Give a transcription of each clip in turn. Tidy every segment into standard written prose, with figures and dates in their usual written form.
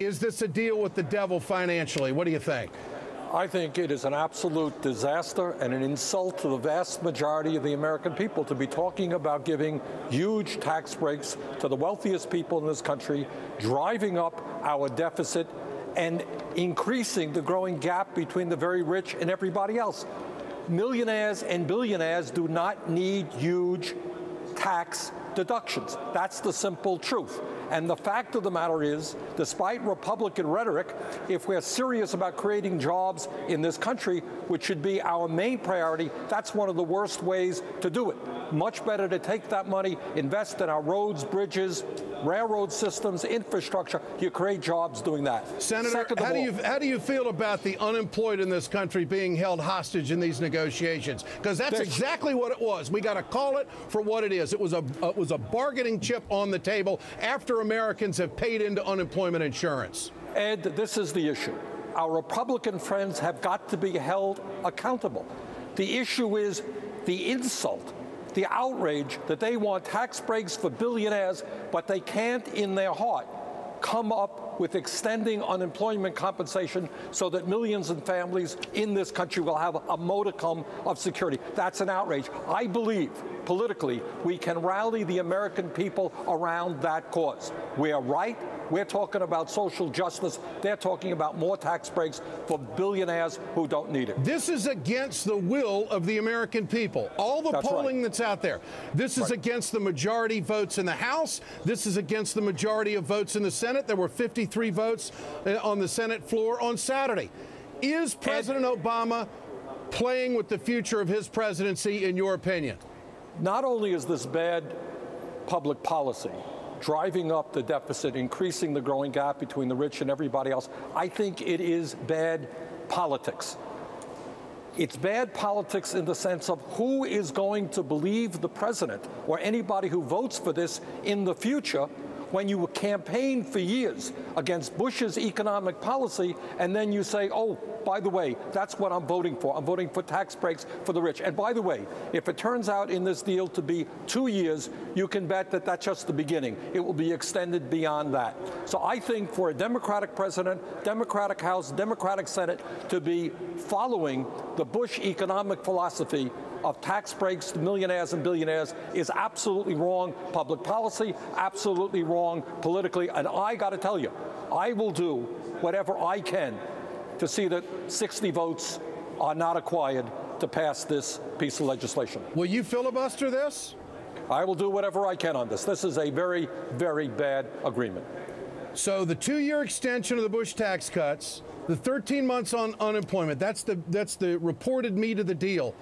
Is this a deal with the devil financially? What do you think? I think it is an absolute disaster and an insult to the vast majority of the American people to be talking about giving huge tax breaks to the wealthiest people in this country, driving up our deficit, and increasing the growing gap between the very rich and everybody else. Millionaires and billionaires do not need huge tax deductions. That's the simple truth. And the fact of the matter is, despite Republican rhetoric, if we're serious about creating jobs in this country, which should be our main priority, that's one of the worst ways to do it. Much better to take that money, invest in our roads, bridges, railroad systems, infrastructure. You create jobs doing that. Senator, how do you feel about the unemployed in this country being held hostage in these negotiations? Because that's exactly what it was. We got to call it for what it is. It was a bargaining chip on the table after Americans have paid into unemployment insurance. Ed, this is the issue. Our Republican friends have got to be held accountable. The issue is the insult, the outrage that they want tax breaks for billionaires, but they can't in their heart come up with extending unemployment compensation so that millions of families in this country will have a modicum of security. That's an outrage. I believe politically we can rally the American people around that cause. We are right. We're talking about social justice. They're talking about more tax breaks for billionaires who don't need it. This is against the will of the American people. All the polling that's out there. This is against the majority votes in the House. This is against the majority of votes in the Senate. There were 53 votes on the Senate floor on Saturday. Is President Obama playing with the future of his presidency, in your opinion? Not only is this bad public policy, driving up the deficit, increasing the growing gap between the rich and everybody else, I think it is bad politics. It's bad politics in the sense of who is going to believe the president or anybody who votes for this in the future when you campaign for years against Bush's economic policy and then you say, oh, by the way, that's what I'm voting for. I'm voting for tax breaks for the rich. And by the way, if it turns out in this deal to be 2 years, you can bet that that's just the beginning. It will be extended beyond that. So I think for a Democratic president, Democratic House, Democratic Senate to be following the Bush economic philosophy of tax breaks to millionaires and billionaires is absolutely wrong public policy, absolutely wrong politically. And I got to tell you, I will do whatever I can to see that 60 votes are not acquired to pass this piece of legislation. Will you filibuster this? I will do whatever I can on this. This is a very, very bad agreement. So the 2-year extension of the Bush tax cuts, the 13 months on unemployment, that's the reported meat of the deal.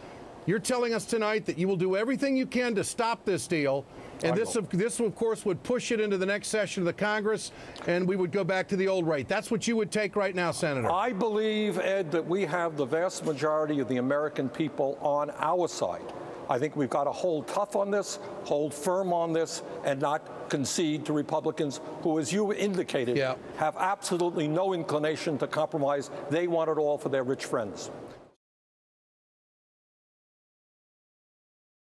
You're telling us tonight that you will do everything you can to stop this deal, and this, of course, would push it into the next session of the Congress, and we would go back to the old rate. That's what you would take right now, Senator. I believe, Ed, that we have the vast majority of the American people on our side. I think we've got to hold tough on this, hold firm on this, and not concede to Republicans who, as you indicated, have absolutely no inclination to compromise. They want it all for their rich friends.